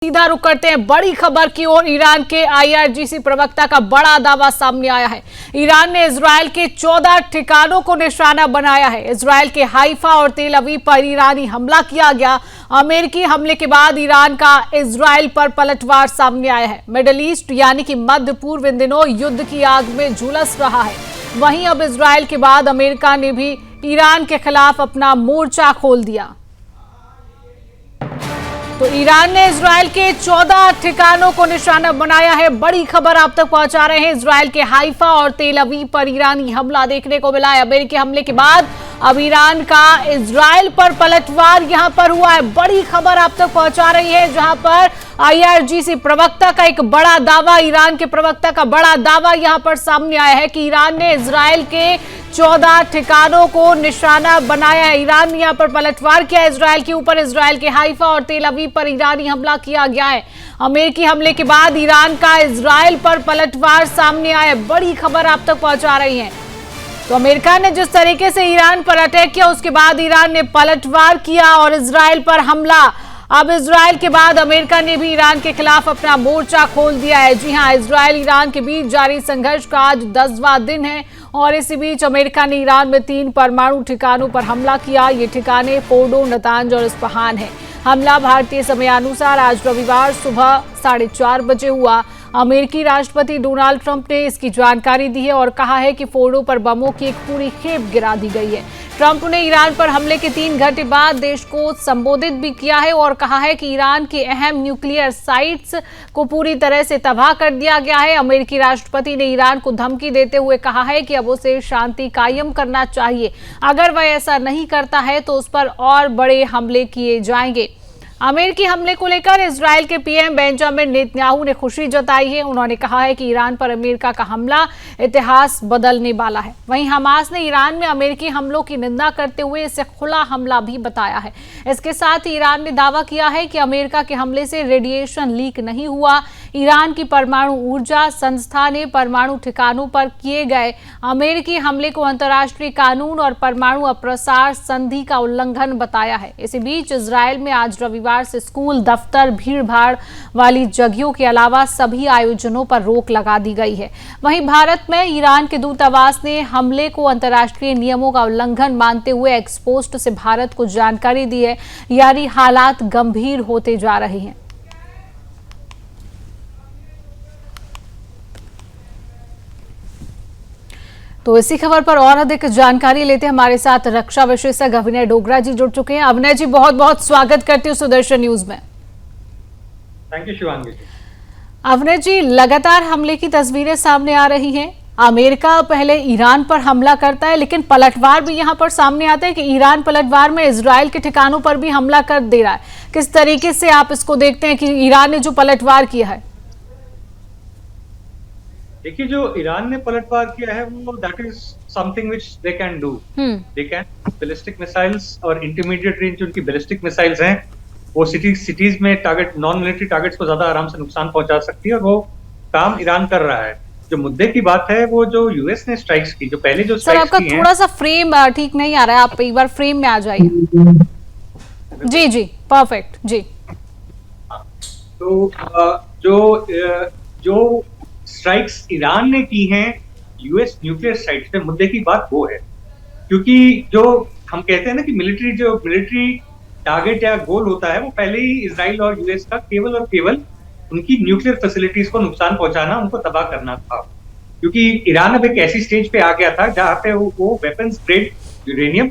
सीधा रुख करते हैं बड़ी खबर की ओर। ईरान के आईआरजीसी प्रवक्ता का बड़ा दावा सामने आया है। ईरान ने इजरायल के 14 ठिकानों को निशाना बनाया है। इजरायल के हाइफा और तेल अवीव पर ईरानी हमला किया गया। अमेरिकी हमले के बाद ईरान का इजरायल पर पलटवार सामने आया है। मिडल ईस्ट यानी कि मध्य पूर्व इन दिनों युद्ध की आग में झुलस रहा है। वहीं अब इजरायल के बाद अमेरिका ने भी ईरान के खिलाफ अपना मोर्चा खोल दिया। तो ईरान ने इजरायल के 14 ठिकानों को निशाना बनाया है। बड़ी खबर आप तक पहुंचा रहे हैं। इजरायल के हाइफा और तेल अवीव पर ईरानी हमला देखने को मिला है। अमेरिकी हमले के बाद अब ईरान का इजरायल पर पलटवार यहां पर हुआ है। बड़ी खबर आप तक पहुंचा रही है, जहां पर आईआरजीसी प्रवक्ता का एक बड़ा दावा, ईरान के प्रवक्ता का बड़ा दावा यहां पर सामने आया है कि ईरान ने इजरायल के 14 ठिकानों को निशाना बनाया है। ईरान ने यहां पर पलटवार किया इजरायल के ऊपर। इजरायल के हाइफा और तेल अवीव पर ईरानी हमला किया गया है। अमेरिकी हमले के बाद ईरान का इजरायल पर पलटवार सामने आया है। बड़ी खबर आप तक पहुंचा रही है। तो अमेरिका ने जिस तरीके से ईरान पर अटैक किया, उसके बाद ईरान ने पलटवार किया और इजरायल पर हमला। अब इजरायल के बाद अमेरिका ने भी ईरान के खिलाफ अपना मोर्चा खोल दिया है। जी हां, इजरायल ईरान के बीच जारी संघर्ष का आज 10वां दिन है और इसी बीच अमेरिका ने ईरान में 3 परमाणु ठिकानों पर हमला किया। ये ठिकाने फोर्डो, नतांज और इस्फहान है। हमला भारतीय समयानुसार आज रविवार सुबह 4:30 बजे हुआ। अमेरिकी राष्ट्रपति डोनाल्ड ट्रंप ने इसकी जानकारी दी है और कहा है कि फोर्डो पर बमों की एक पूरी खेप गिरा दी गई है। ट्रंप ने ईरान पर हमले के 3 घंटे बाद देश को संबोधित भी किया है और कहा है कि ईरान के अहम न्यूक्लियर साइट्स को पूरी तरह से तबाह कर दिया गया है। अमेरिकी राष्ट्रपति ने ईरान को धमकी देते हुए कहा है कि अब उसे शांति कायम करना चाहिए। अगर वह ऐसा नहीं करता है तो उस पर और बड़े हमले किए जाएंगे। अमेरिकी हमले को लेकर इजरायल के पीएम बेंजामिन नेतन्याहू ने खुशी जताई है। उन्होंने कहा है कि ईरान पर अमेरिका का हमला इतिहास बदलने वाला है। वहीं हमास ने ईरान में अमेरिकी हमलों की निंदा करते हुए इसे खुला हमला भी बताया है। इसके साथ ही ईरान ने दावा किया है कि अमेरिका के हमले से रेडिएशन लीक नहीं हुआ। ईरान की परमाणु ऊर्जा संस्था ने परमाणु ठिकानों पर किए गए अमेरिकी हमले को अंतर्राष्ट्रीय कानून और परमाणु अप्रसार संधि का उल्लंघन बताया है। इसी बीच इजरायल में आज रविवार से स्कूल, दफ्तर, भीड़-भाड़ वाली जगहों के अलावा सभी आयोजनों पर रोक लगा दी गई है। वहीं भारत में ईरान के दूतावास ने हमले को अंतर्राष्ट्रीय नियमों का उल्लंघन मानते हुए एक्सपोस्ट से भारत को जानकारी दी है, यानी हालात गंभीर होते जा रहे हैं। तो इसी खबर पर और अधिक जानकारी लेते हैं। हमारे साथ रक्षा विशेषज्ञ अभिनय डोगरा जी जुड़ चुके हैं। अभिनय जी, बहुत बहुत स्वागत करती हूँ सुदर्शन न्यूज में। थैंक यू शिवांगी जी। अभिनय जी, लगातार हमले की तस्वीरें सामने आ रही हैं। अमेरिका पहले ईरान पर हमला करता है, लेकिन पलटवार भी यहाँ पर सामने आता है कि ईरान पलटवार में इजरायल के ठिकानों पर भी हमला कर दे रहा है। किस तरीके से आप इसको देखते हैं कि ईरान ने जो पलटवार किया है? देखिए, जो ईरान ने पलटवार किया है वो that is something which they can do. They can ballistic missiles और इंटरमीडिएट रेंज उनकी बैलिस्टिक मिसाइल्स हैं। वो सिटीज में टारगेट, नॉन मिलिट्री टारगेट्स को ज्यादा आराम से नुकसान पहुंचा सकती है और वो काम ईरान कर रहा है। जो मुद्दे की बात है वो जो यूएस ने स्ट्राइक्स की, जो पहले जो स्ट्राइक्स की हैं। थोड़ा सा फ्रेम ठीक नहीं आ रहा है, आप एक बार फ्रेम में आ जाइए। जी जी, परफेक्ट जी। तो जो स्ट्राइक्स ईरान ने की हैं यूएस न्यूक्लियर साइट्स पे, मुद्दे की बात वो है। क्योंकि जो हम कहते हैं ना कि मिलिट्री टारगेट या गोल होता है, वो पहले ही इजराइल और यूएस का केवल और केवल उनकी न्यूक्लियर फैसिलिटीज को नुकसान पहुंचाना, उनको तबाह करना था। क्योंकि ईरान अब एक ऐसी स्टेज पे आ गया था जहां पे वो वेपन्स ग्रेड यूरेनियम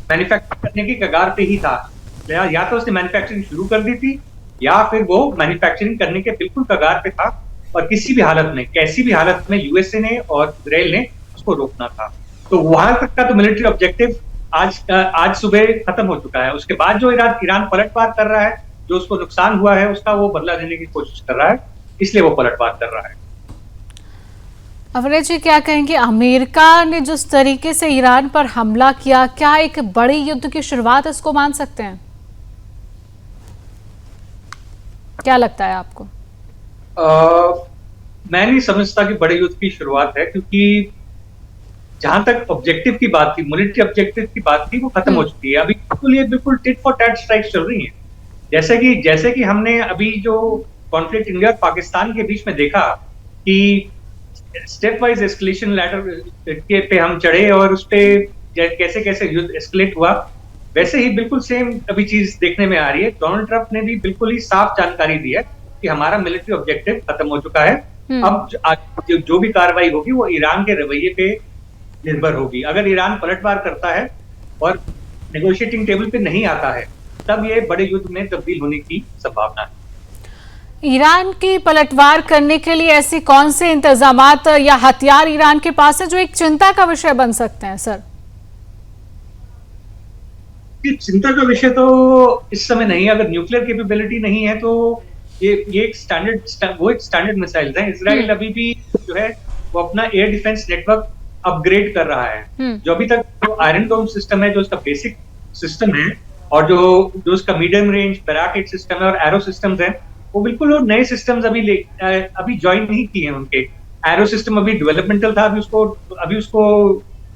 मैन्युफैक्चर करने की कगार पे ही था। या तो उसने मैन्युफैक्चरिंग शुरू कर दी थी या फिर वो मैन्युफैक्चरिंग करने के बिल्कुल कगार पे था। और किसी भी हालत में, कैसी भी हालत में यूएसए ने और इजराइल ने उसको रोकना था। तो वहां तक का तो मिलिट्री ऑब्जेक्टिव आज सुबह खत्म हो चुका है। उसके बाद जो ईरान पलटवार कर रहा है, जो उसको नुकसान हुआ है उसका वो बदला लेने की कोशिश कर रहा है, इसलिए वो पलटवार कर रहा है। अभिनय जी, क्या कहेंगे, अमेरिका ने जिस तरीके से ईरान पर हमला किया, क्या एक बड़े युद्ध की शुरुआत इसको मान सकते हैं? क्या लगता है आपको? मैं नहीं समझता कि बड़े युद्ध की शुरुआत है, क्योंकि जहां तक ऑब्जेक्टिव की बात थी, मिलिट्री ऑब्जेक्टिव की बात थी, वो खत्म हो चुकी है। अभी बिल्कुल टिट फॉर टैट स्ट्राइक्स चल रही हैं। जैसे कि हमने अभी जो कॉन्फ्लिक्ट इंडिया और पाकिस्तान के बीच में देखा कि स्टेप वाइज एस्केलेशन लैडर के पे हम चढ़े और उस पे कैसे कैसे युद्ध एस्केलेट हुआ, वैसे ही बिल्कुल सेम अभी चीज देखने में आ रही है। डोनाल्ड ट्रंप ने भी बिल्कुल ही साफ जानकारी दी है कि हमारा मिलिट्री ऑब्जेक्टिव खत्म हो चुका है। अब जो भी कार्रवाई होगी वो ईरान के रवैये पे निर्भर होगी। अगर ईरान पलटवार करता है और नेगोशिएटिंग टेबल पे नहीं आता है, तब ये बड़े युद्ध में तब्दील होने की संभावना है। ईरान की पलटवार करने के लिए ऐसे कौन से इंतजामात या हथियार ईरान के पास है जो एक चिंता का विषय बन सकते हैं सर? चिंता का विषय तो इस समय नहीं है। अगर न्यूक्लियर कैपेबिलिटी नहीं है तो ये एक स्टैंडर्ड मिसाइल है। इजराइल अभी भी जो है वो अपना एयर डिफेंस नेटवर्क अपग्रेड कर रहा है। जो अभी तक जो आयरन डोम सिस्टम है, जो उसका बेसिक सिस्टम है, और जो उसका मीडियम रेंज बैराकेट सिस्टम है और एरो सिस्टम्स है, वो बिल्कुल नए सिस्टम्स अभी ज्वाइन नहीं किए हैं। उनके एरो सिस्टम अभी डेवलपमेंटल था, अभी उसको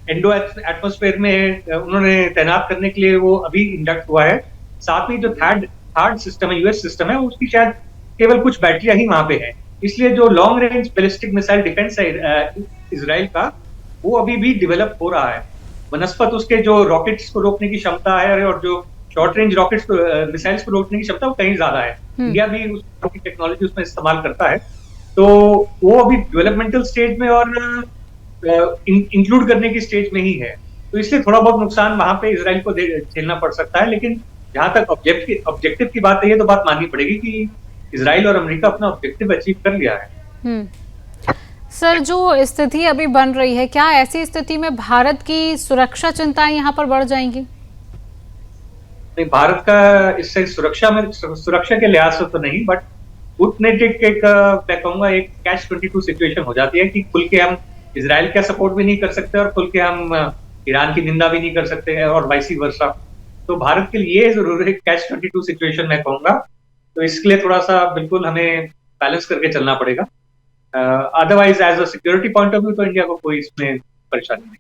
इंडो एटमॉस्फेयर में उन्होंने तैनात करने के लिए वो अभी इंडक्ट हुआ है। साथ में जो थर्ड सिस्टम है, यूएस सिस्टम है, उसकी शायद केवल कुछ बैटरियां ही वहां पे है। इसलिए जो long range ballistic missile defence है इजराइल का, वो अभी भी डेवलप हो रहा है। बनस्पत उसके जो रॉकेट्स को रोकने की क्षमता है और जो शॉर्ट रेंज रॉकेट्स मिसाइल्स को रोकने की क्षमता वो कहीं ज्यादा है। इंडिया भी उसकी टेक्नोलॉजी उसमें इस्तेमाल करता है। तो वो अभी डेवलपमेंटल स्टेज में और इंक्लूड करने की स्टेज में ही है। तो इसलिए थोड़ा बहुत नुकसान वहां पे इजराइल को झेलना पड़ सकता है। लेकिन जहां तक ऑब्जेक्टिव की बात है, ये तो बात माननी पड़ेगी कि इजराइल और अमेरिका अपना ऑब्जेक्टिव अचीव कर लिया है। सर, जो स्थिति अभी बन रही है, क्या ऐसी स्थिति में भारत की सुरक्षा चिंताएं यहाँ पर बढ़ जाएंगी? नहीं, भारत का इससे सुरक्षा के लिहाज से तो नहीं, बट कूटनीतिक मैं कहूंगा एक कैच-22 सिचुएशन हो जाती है कि खुल के हम इजराइल का सपोर्ट भी नहीं कर सकते और खुल के हम ईरान की निंदा भी नहीं कर सकते हैं, और वाइस वर्सा। तो भारत के लिए जरूर है कैच-22 सिचुएशन मैं कहूंगा। तो इसके लिए थोड़ा सा बिल्कुल हमें बैलेंस करके चलना पड़ेगा। Otherwise as a security point of view तो इंडिया को कोई इसमें परेशानी नहीं।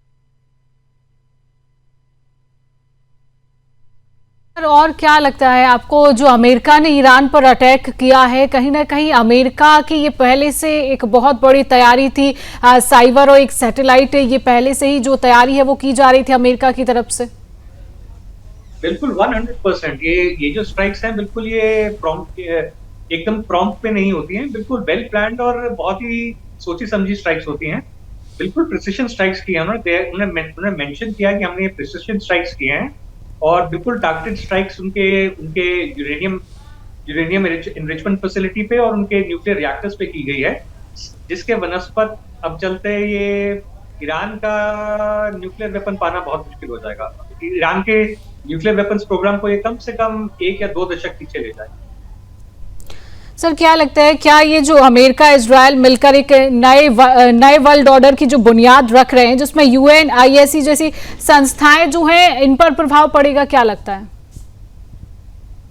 और क्या लगता है आपको, जो अमेरिका ने ईरान पर अटैक किया है, कहीं ना कहीं अमेरिका की ये पहले से एक बहुत बड़ी तैयारी थी, साइबर और एक सैटेलाइट, ये पहले से ही जो तैयारी है वो की जा रही थी अमेरिका की तरफ से? बिल्कुल 100%। ये जो स्ट्राइक्स हैं, बिल्कुल ये एकदम प्रॉम्प्ट पे नहीं होती हैं। बिल्कुल वेल प्लान्ड और बहुत ही सोची समझी स्ट्राइक्स होती हैं। बिल्कुल प्रिसिशन स्ट्राइक्स किए हैं उन्होंने मेंशन किया कि हमने ये प्रिसिशन स्ट्राइक्स किए हैं, और बिल्कुल टारगेटेड स्ट्राइक्स उनके यूरेनियम एनरिचमेंट फैसिलिटी पे और उनके न्यूक्लियर रिएक्टर्स पे की गई है, जिसके बनस्पत अब चलते ये ईरान का न्यूक्लियर वेपन पाना बहुत मुश्किल हो जाएगा। ईरान के न्यूक्लियर वेपन्स प्रोग्राम को ये कम से कम 1 या 2 दशक पीछे ले जाए। सर, क्या लगता है, क्या ये जो अमेरिका इजराइल मिलकर एक नए वर्ल्ड ऑर्डर की जो बुनियाद रख रहे हैं, जिसमें यूएन आईएससी जैसी संस्थाएं जो हैं, इन पर प्रभाव पड़ेगा, क्या लगता है?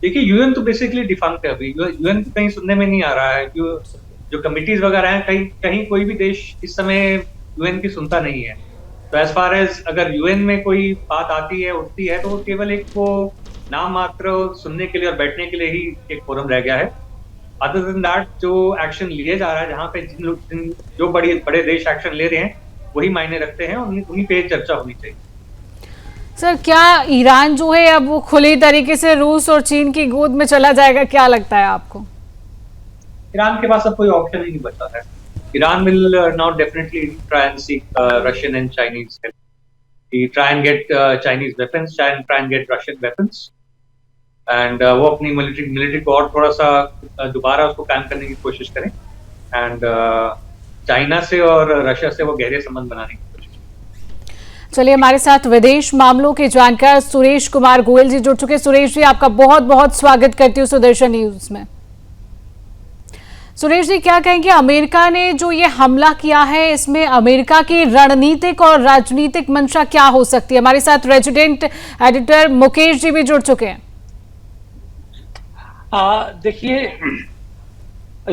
देखिए, यूएन तो बेसिकली डिफंक्ट है। अभी यूएन तो कहीं सुनने में नहीं आ रहा है। जो कमिटीज वगैरह हैं, कहीं कोई भी देश इस समय यूएन की सुनता नहीं है। तो एज फार एज अगर यूएन में कोई बात आती है, उठती है, तो वो केवल एक वो नाम मात्र सुनने के लिए और बैठने के लिए ही एक फोरम रह गया है। अदर देन दैट, जो एक्शन लिए जा रहा है, जहाँ पे जो बड़े देश एक्शन ले रहे हैं, वही मायने रखते हैं, उन्हीं पे चर्चा होनी चाहिए। सर, क्या ईरान जो है अब वो खुली तरीके से रूस और चीन की गोद में चला जाएगा, क्या लगता है आपको? ईरान के पास अब कोई ऑप्शन ही नहीं बचा है। Iran will now definitely try and seek Russian and Chinese help. He try and get Chinese weapons, try and get Russian weapons, and वो अपनी मिलिट्री को और थोड़ा सा दोबारा उसको कायम करने की कोशिश करें, एंड चाइना से और रशिया से वो गहरे संबंध बनाने की कोशिश। चलिए, हमारे साथ विदेश मामलों के जानकार सुरेश कुमार गोयल जी जुड़ चुके। सुरेश जी, आपका बहुत बहुत स्वागत करती हूँ सुदर्शन न्यूज में। सुरेश जी, क्या कहेंगे, अमेरिका ने जो ये हमला किया है, इसमें अमेरिका की रणनीतिक और राजनीतिक मंशा क्या हो सकती है? हमारे साथ रेजिडेंट एडिटर मुकेश जी भी जुड़ चुके हैं। देखिए,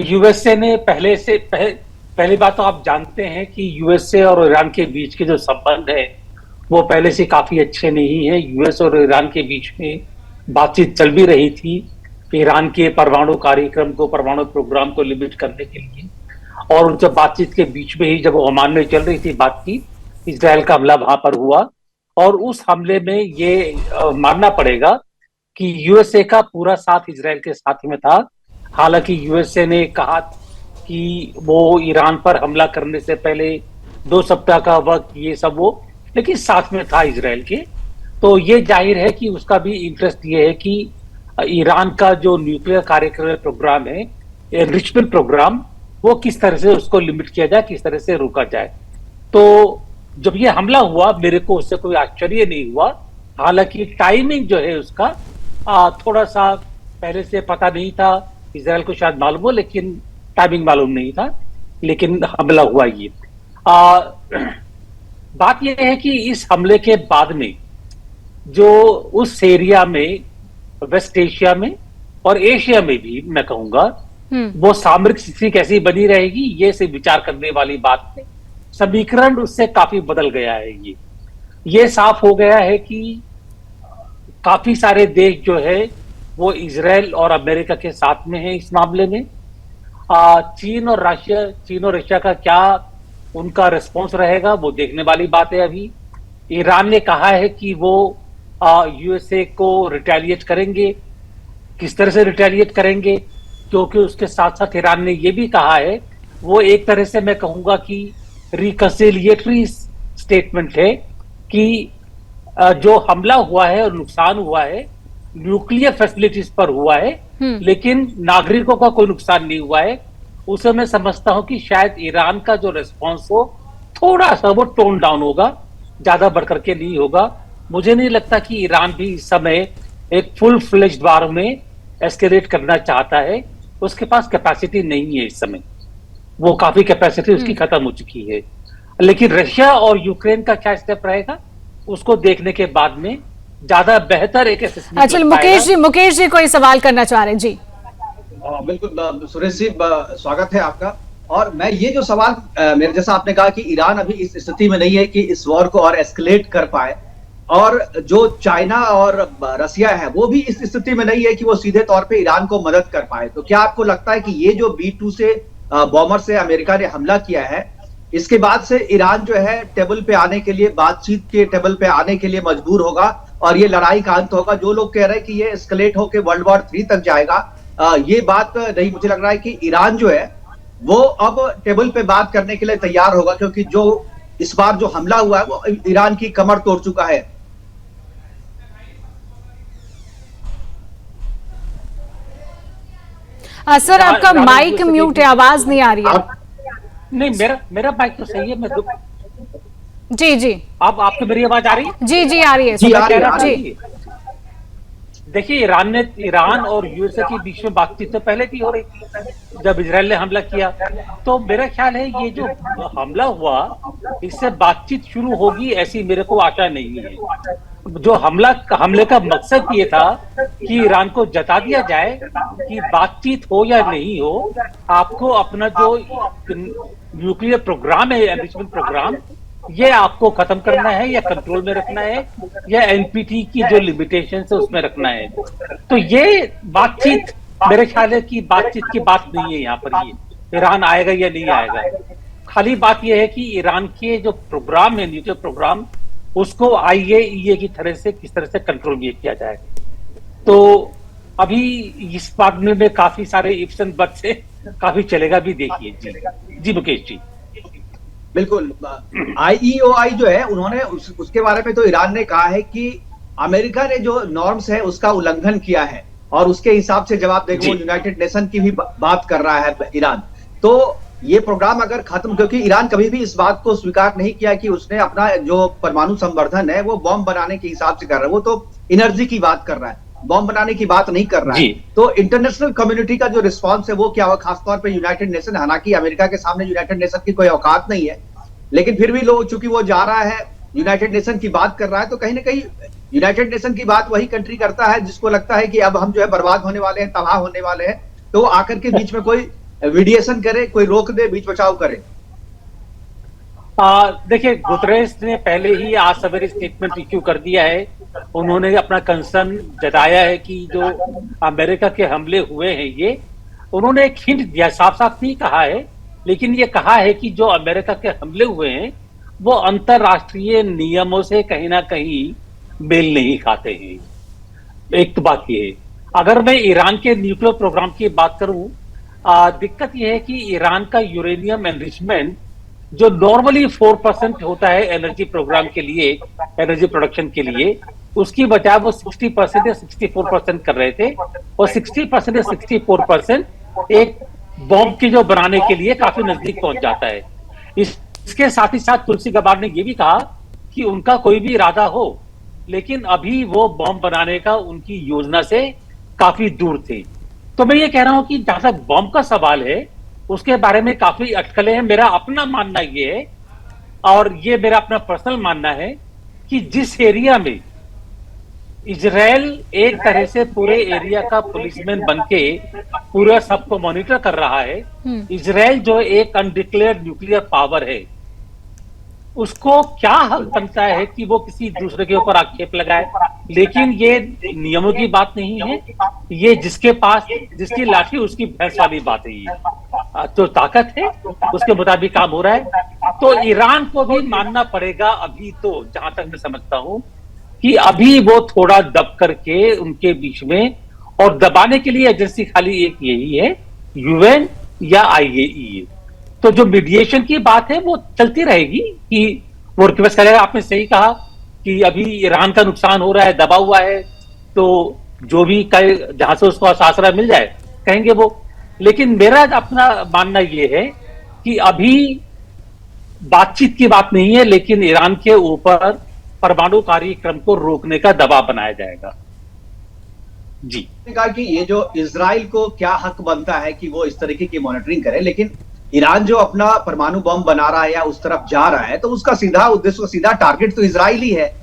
यूएसए ने पहली बात तो आप जानते हैं कि यूएसए और ईरान के बीच के जो संबंध है वो पहले से काफी अच्छे नहीं है। यूएस और ईरान के बीच में बातचीत चल भी रही थी, ईरान के परमाणु कार्यक्रम को, परमाणु प्रोग्राम को लिमिट करने के लिए। और जब बातचीत के बीच में ही जब ओमान में चल रही थी बातचीत, इजराइल का हमला वहां पर हुआ और उस हमले में ये मानना पड़ेगा कि यूएसए का पूरा साथ इजराइल के साथ में था। हालांकि यूएसए ने कहा कि वो ईरान पर हमला करने से पहले 2 सप्ताह का वक्त ये सब वो, लेकिन साथ में था इजराइल के। तो ये जाहिर है कि उसका भी इंटरेस्ट ये है कि ईरान का जो न्यूक्लियर कार्यक्रम प्रोग्राम है, एनरिचमेंट प्रोग्राम, वो किस तरह से उसको लिमिट किया जाए, किस तरह से रोका जाए। तो जब ये हमला हुआ मेरे को उससे कोई आश्चर्य नहीं हुआ। हालांकि टाइमिंग जो है उसका थोड़ा सा पहले से पता नहीं था, इजराइल को शायद मालूम हो लेकिन टाइमिंग मालूम नहीं था, लेकिन हमला हुआ ये। बात यह है कि इस हमले के बाद में जो उस एरिया में, वेस्ट एशिया में और एशिया में भी मैं कहूंगा, वो सामरिक स्थिति कैसी बनी रहेगी, ये से विचार करने वाली बात है। समीकरण उससे काफी बदल गया है। ये साफ हो गया है कि काफी सारे देश जो है वो इजराइल और अमेरिका के साथ में है इस मामले में। चीन और रशिया का क्या उनका रिस्पॉन्स रहेगा वो देखने वाली बात है। अभी ईरान ने कहा है कि वो यूएसए को रिटेलिएट करेंगे। किस तरह से रिटेलिएट करेंगे, क्योंकि उसके साथ साथ ईरान ने ये भी कहा है, वो एक तरह से मैं कहूंगा कि रिकंसिलिएटरी स्टेटमेंट है कि जो हमला हुआ है और नुकसान हुआ है न्यूक्लियर फैसिलिटीज पर हुआ है, लेकिन नागरिकों का कोई नुकसान नहीं हुआ है। उसे मैं समझता हूं कि शायद ईरान का जो रिस्पॉन्स हो थोड़ा सा वो टोन डाउन होगा, ज्यादा बढ़कर के नहीं होगा। मुझे नहीं लगता कि ईरान भी इस समय एक फुल फ्लेज्ड वार में एस्केलेट करना चाहता है। उसके पास कैपेसिटी नहीं है इस समय, वो काफी कैपेसिटी उसकी खत्म हो चुकी है। लेकिन रशिया और यूक्रेन का क्या स्टेप रहेगा उसको देखने के बाद में ज्यादा बेहतर एक असेसमेंट। अच्छा, मुकेश जी कोई सवाल करना चाह रहे हैं जी? बिल्कुल सुरेश जी, स्वागत है आपका। और मैं ये जो सवाल मेरे जैसा आपने कहा कि ईरान अभी इस स्थिति में नहीं है कि इस वॉर को और एस्केलेट कर पाए, और जो चाइना और रसिया है वो भी इस स्थिति में नहीं है कि वो सीधे तौर पे ईरान को मदद कर पाए। तो क्या आपको लगता है कि ये जो B-2 से बॉम्बर से अमेरिका ने हमला किया है, इसके बाद से ईरान जो है टेबल पे आने के लिए, बातचीत के टेबल पे आने के लिए मजबूर होगा और ये लड़ाई का अंत होगा? जो लोग कह रहे हैं कि ये एस्केलेट होकर वर्ल्ड वॉर 3 तक जाएगा, ये बात नहीं। मुझे लग रहा है कि ईरान जो है वो अब टेबल पे बात करने के लिए तैयार होगा, क्योंकि जो इस बार जो हमला हुआ है वो ईरान की कमर तोड़ चुका है। सर आपका माइक म्यूट है, आवाज नहीं आ रही है। नहीं, मेरा माइक तो सही है। मैं जी अब आपको मेरी आवाज आ रही है? जी आ रही है। जी, आ रही है। देखिए, ईरान और यूएसए के बीच में बातचीत तो पहले भी हो रही थी जब इजराइल ने हमला किया। तो मेरा ख्याल है ये जो हमला हुआ इससे बातचीत शुरू होगी ऐसी मेरे को आशा नहीं है। जो हमले का मकसद ये था कि ईरान को जता दिया जाए कि बातचीत हो या नहीं हो, आपको अपना जो न्यूक्लियर प्रोग्राम है, एनरिचमेंट प्रोग्राम, ये आपको खत्म करना है या कंट्रोल में रखना है या एनपीटी की जो लिमिटेशन है उसमें रखना है। तो ये बातचीत मेरे ख्याल है कि बातचीत की बात नहीं है यहाँ पर। ये ईरान आएगा या नहीं आएगा, खाली बात यह है कि ईरान के जो प्रोग्राम है, न्यूक्लियर प्रोग्राम, उसको IAEA की तरह से किस तरह से कंट्रोल में किया जाए। तो अभी इस बात में काफी सारे इफ्स एंड बट्स से काफी चलेगा भी। देखिए जी मुकेश जी। बिल्कुल, IEOI जो है उन्होंने उसके बारे में तो ईरान ने कहा है कि अमेरिका ने जो नॉर्म्स है उसका उल्लंघन किया है और उसके हिसाब से जवाब देगा। वो यूनाइटेड नेशन की भी बात कर रहा है ईरान। तो ये प्रोग्राम अगर खत्म, क्योंकि ईरान कभी भी इस बात को स्वीकार नहीं किया कि उसने अपना जो परमाणु संवर्धन है वो बॉम्ब बनाने के हिसाब से कर रहा है, वो तो एनर्जी की बात कर रहा है, बॉम्ब बनाने की बात नहीं कर रहा है। तो इंटरनेशनल कम्युनिटी का जो रिस्पांस है वो क्या हुआ, खासतौर पे यूनाइटेड नेशन। हालांकि अमेरिका के सामने यूनाइटेड नेशन की कोई औकात नहीं है, लेकिन फिर भी लोग, चूंकि वो जा रहा है यूनाइटेड नेशन की बात कर रहा है, तो कहीं ना कहीं यूनाइटेड नेशन की बात वही कंट्री करता है जिसको लगता है कि अब हम जो है बर्बाद होने वाले हैं, तबाह होने वाले हैं, तो आकर के बीच में कोई मीडिएशन करे, कोई रोक दे, बीच बचाव करे। देखिए, गुतरेस ने पहले ही आज सवेरे स्टेटमेंट इश्यू कर दिया है। उन्होंने अपना कंसर्न जताया है कि जो अमेरिका के हमले हुए हैं, ये उन्होंने एक हिंट दिया, साफ साफ नहीं कहा है, लेकिन ये कहा है कि जो अमेरिका के हमले हुए हैं वो अंतरराष्ट्रीय नियमों से कहीं ना कहीं मेल नहीं खाते हैं। एक तो बात ये है। अगर मैं ईरान के न्यूक्लियर प्रोग्राम की बात करूं, दिक्कत यह है कि ईरान का यूरेनियम एनरिचमेंट जो नॉर्मली 4% होता है एनर्जी प्रोग्राम के लिए, एनर्जी प्रोडक्शन के लिए, उसकी बजाय वो 60% या 64% कर रहे थे। और 60% या 64% एक बॉम्ब की जो बनाने के लिए काफी नजदीक पहुंच जाता है। इसके साथ ही साथ तुलसी गबार्ड ने यह भी कहा कि उनका कोई भी इरादा हो, लेकिन अभी वो बॉम्ब बनाने का उनकी योजना से काफी दूर थे। तो मैं ये कह रहा हूं कि जहां तक बॉम्ब का सवाल है, उसके बारे में काफी अटकलें हैं। मेरा अपना मानना ये है, और ये मेरा अपना पर्सनल मानना है, कि जिस एरिया में इजराइल एक तरह से पूरे एरिया का पुलिसमैन बनके पूरा सबको मॉनिटर कर रहा है, इजराइल जो एक अनडिक्लेयर्ड न्यूक्लियर पावर है, उसको क्या हक बनता है कि वो किसी दूसरे के ऊपर आक्षेप लगाए। लेकिन ये नियमों की बात नहीं है, ये जिसके पास जिसकी लाठी उसकी भैंस वाली बात है। ये तो ताकत है, उसके मुताबिक काम हो रहा है। तो ईरान को भी मानना पड़ेगा अभी, तो जहां तक मैं समझता हूं कि अभी वो थोड़ा दब करके उनके बीच में, और दबाने के लिए एजेंसी खाली एक यही है, यूएन या आईएईए। तो जो मीडिएशन की बात है वो चलती रहेगी, कि वो रिक्वेस्ट करेगा। आपने सही कहा कि अभी ईरान का नुकसान हो रहा है, दबा हुआ है, तो जो भी कहे जहां से उसको आसरा मिल जाए कहेंगे वो। लेकिन मेरा अपना मानना ये है कि अभी बातचीत की बात नहीं है, लेकिन ईरान के ऊपर परमाणु कार्यक्रम को रोकने का दबाव बनाया जाएगा। जी, कहा कि ये जो इजराइल को क्या हक बनता है कि वो इस तरीके की मॉनिटरिंग करे, लेकिन ईरान जो अपना परमाणु बम बना रहा है या उस तरफ जा रहा है, तो उसका सीधा उद्देश्य, सीधा टारगेट तो इजराइल ही है।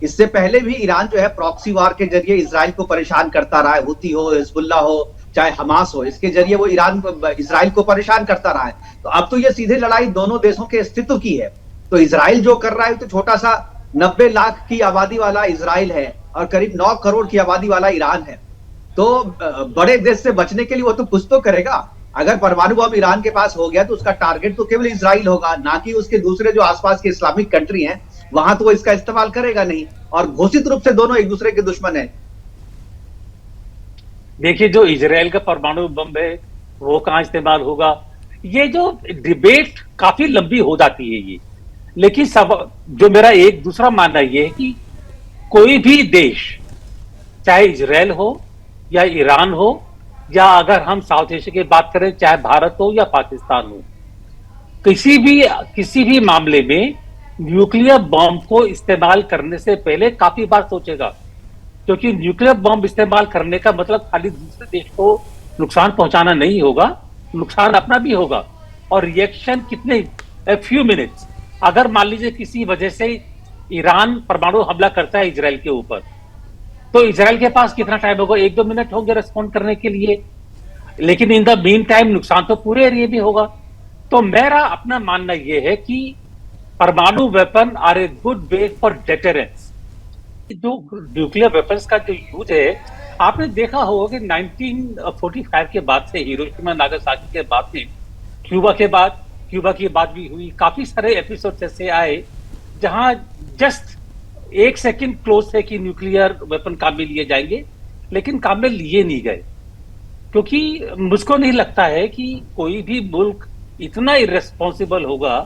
इससे पहले भी ईरान जो है प्रॉक्सी वार के जरिए इजराइल को परेशान करता रहा है, हुती हो, हिजबुल्लाह हो, चाहे हमास हो, इसके जरिए वो इजराइल को परेशान करता रहा है। तो अब तो ये सीधे लड़ाई दोनों देशों के अस्तित्व की है। तो इजराइल जो कर रहा है, तो छोटा सा 90 लाख की आबादी वाला इजराइल है और करीब 9 करोड़ की आबादी वाला ईरान है। तो बड़े देश से बचने के लिए वो तो कुछ तो करेगा। अगर परमाणु बम ईरान के पास हो गया तो उसका टारगेट तो केवल इजराइल होगा, ना कि उसके दूसरे जो आसपास के इस्लामिक कंट्री हैं, वहां तो वो इसका इस्तेमाल करेगा नहीं। और घोषित रूप से दोनों एक दूसरे के दुश्मन है। देखिए, जो इजराइल का परमाणु बम है वो कहां इस्तेमाल होगा, ये जो डिबेट काफी लंबी हो जाती है ये। लेकिन सब जो मेरा एक दूसरा मानना ये है कि कोई भी देश, चाहे इजराइल हो या ईरान हो, या अगर हम साउथ एशिया की बात करें, चाहे भारत हो या पाकिस्तान हो, किसी भी मामले में न्यूक्लियर बॉम्ब को इस्तेमाल करने से पहले काफी बार सोचेगा। क्योंकि न्यूक्लियर बॉम्ब इस्तेमाल करने का मतलब खाली दूसरे देश को नुकसान पहुंचाना नहीं होगा, नुकसान अपना भी होगा। और रिएक्शन कितने, फ्यू मिनट्स। अगर मान लीजिए किसी वजह से ईरान परमाणु हमला करता है इजराइल के ऊपर, तो इजराइल के पास कितना टाइम होगा? 1-2 मिनट होंगे रेस्पॉन्ड करने के लिए। लेकिन इन द मीन टाइम नुकसान तो पूरे एरिया में होगा। तो मेरा अपना मानना यह है कि परमाणु weapon are a good way for deterrence. जो न्यूक्लियर वेपन्स का जो यूज है, आपने देखा होगा कि 1945 के बाद से, हिरोशिमा नागासाकी के बाद से, क्यूबा की बात भी हुई, काफी सारे एपिसोड ऐसे आए जहां जस्ट 1 सेकंड क्लोज थे कि न्यूक्लियर वेपन काम में लिए जाएंगे, लेकिन काम में लिए नहीं गए। क्योंकि मुझको नहीं लगता है कि कोई भी मुल्क इतना इरेस्पॉन्सिबल होगा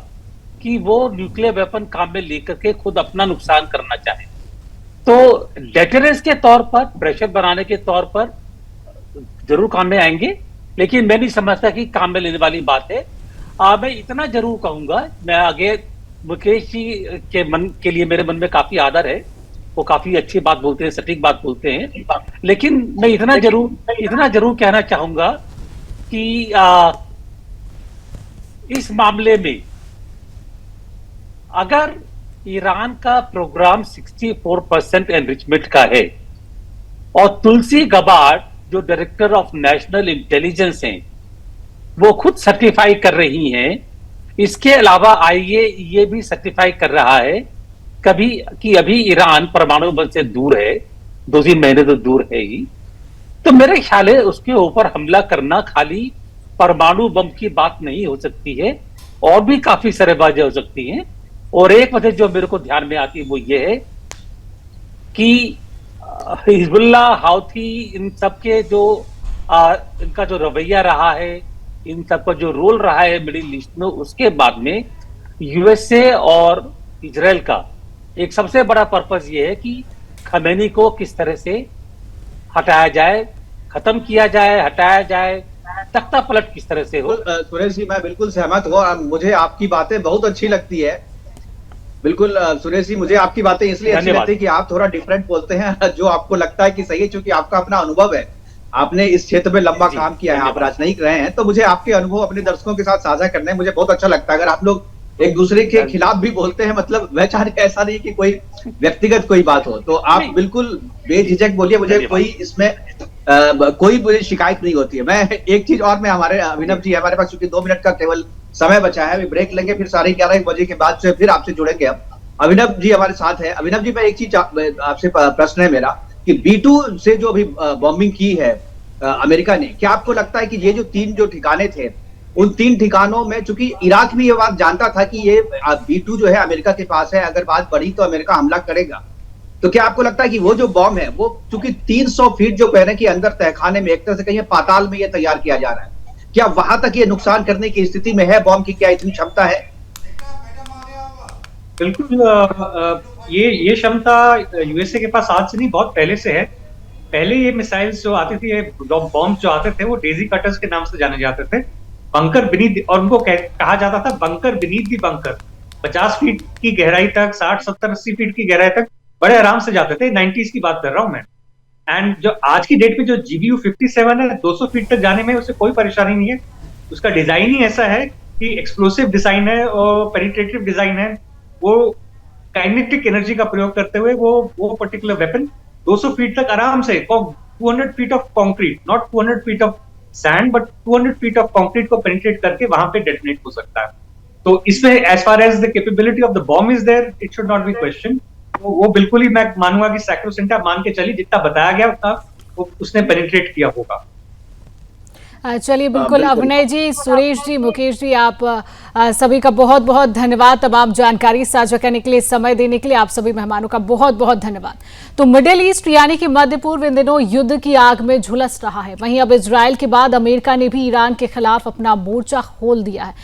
कि वो न्यूक्लियर वेपन काम में लेकर के खुद अपना नुकसान करना चाहे। तो डेटरेंस के तौर पर, प्रेशर बनाने के तौर पर जरूर काम में आएंगे, लेकिन मैं नहीं समझता कि काम में लेने वाली बात है। मैं इतना जरूर कहूंगा, मैं आगे मुकेश जी के मन के लिए मेरे मन में काफी आदर है, वो काफी अच्छी बात बोलते हैं, सटीक बात बोलते हैं। लेकिन मैं इतना जरूर कहना चाहूंगा कि इस मामले में अगर ईरान का प्रोग्राम 64% एनरिचमेंट का है, और तुलसी गबार्ड जो डायरेक्टर ऑफ नेशनल इंटेलिजेंस हैं, वो खुद सर्टिफाई कर रही हैं इसके अलावा आइए ये भी सर्टिफाई कर रहा है कभी कि अभी ईरान परमाणु बम से दूर है, 2-3 महीने तो दूर है ही। तो मेरे ख्याल है उसके ऊपर हमला करना खाली परमाणु बम की बात नहीं हो सकती है, और भी काफी सारे बातें हो सकती हैं। और एक वजह जो मेरे को ध्यान में आती है वो ये है कि हिजबुल्ला, हाउथी, इन सबके जो इनका जो रवैया रहा है, इन सबका जो रोल रहा है मिडिल ईस्ट में, उसके बाद में यूएसए और इजराइल का एक सबसे बड़ा पर्पस ये है कि खमेनी को किस तरह से हटाया जाए, खत्म किया जाए, हटाया जाए, तख्ता पलट किस तरह से हो। सुरेश जी, मैं बिल्कुल सहमत हूँ और मुझे आपकी बातें बहुत अच्छी लगती है। बिल्कुल सुरेश जी, मुझे आपकी बातें इसलिए अच्छी लगती है कि आप थोड़ा डिफरेंट बोलते हैं, जो आपको लगता है कि सही है, क्योंकि आपका अपना अनुभव है, आपने इस क्षेत्र में लंबा काम किया है, आप राजनयिक रहे हैं, तो मुझे आपके अनुभव अपने दर्शकों के साथ साझा करने में मुझे बहुत अच्छा लगता है। अगर आप लोग एक दूसरे के खिलाफ भी बोलते हैं, मतलब मैं चाह रही, ऐसा नहीं कि कोई व्यक्तिगत कोई बात हो, तो आप बिल्कुल बेझिझक बोलिए, मुझे कोई इसमें कोई मुझे शिकायत नहीं होती है। मैं एक चीज और, मैं हमारे अभिनव जी, हमारे पास चूंकि 2 मिनट का केवल समय बचा है, अभी ब्रेक लेंगे, फिर 11:30 बजे के बाद से फिर आपसे जुड़ेंगे हम। अभिनव जी हमारे साथ है। अभिनव जी, मैं एक चीज आपसे प्रश्न है मेरा कि B2 से जो अभी बॉम्बिंग की है अमेरिका ने, क्या आपको लगता है कि ये जो 3 जो ठिकाने थे, उन 3 ठिकानों में, चूंकि इराक भी ये बात जानता था कि ये B2 जो है अमेरिका के पास है, अगर बात बढ़ी तो अमेरिका हमला करेगा, तो क्या आपको लगता है कि वो जो बॉम्ब है वो चूंकि 300 फीट जो कहने के अंदर तहखाने में, एक तरह से कहीं पाताल में ये तैयार किया जा रहा है, क्या वहां तक ये नुकसान करने की स्थिति में है बॉम्ब की? क्या इतनी क्षमता है? बिल्कुल, ये क्षमता यूएसए के पास आज से नहीं, बहुत पहले से है। पहले ये मिसाइल्स जो आती थी, बॉम्ब जो आते थे, वो डेजी कटर्स के नाम से जाने जाते थे, बंकर बीनीथ, और उनको कहा जाता था बंकर बीनीथ दी बंकर। 50 फीट की गहराई तक, 60, 70, 80 फीट की गहराई तक बड़े आराम से जाते थे। 90s की बात कर रहा हूं मैं। एंड जो आज की डेट में जो GBU-57 है, 200 फीट तक जाने में उसे कोई परेशानी नहीं है। उसका डिजाइन ही ऐसा है कि एक्सप्लोसिव डिजाइन है और पेनिट्रेटिव डिजाइन है। वो काइनेटिक एनर्जी का प्रयोग करते हुए वो पर्टिकुलर वेपन 200 फीट तक आराम से, 200 feet of concrete, not 200 feet of sand, but 200 feet of concrete को पेनिट्रेट करके वहां पे डेटोनेट हो सकता है। तो इसमें as far as the capability of the bomb is there, it should not be question. वो बिल्कुल ही मैं मानूंगा कि सैक्रोसेंटा, मान के चलिए जितना बताया गया उतना उसने पेनिट्रेट किया होगा। चलिए, बिल्कुल अभिनय जी, सुरेश जी, मुकेश जी, आप सभी का बहुत बहुत धन्यवाद तमाम जानकारी साझा करने के लिए, समय देने के लिए। आप सभी मेहमानों का बहुत बहुत धन्यवाद। तो मिडिल ईस्ट यानी कि मध्य पूर्व इन दिनों युद्ध की आग में झुलस रहा है। वहीं अब इजराइल के बाद अमेरिका ने भी ईरान के खिलाफ अपना मोर्चा खोल दिया है।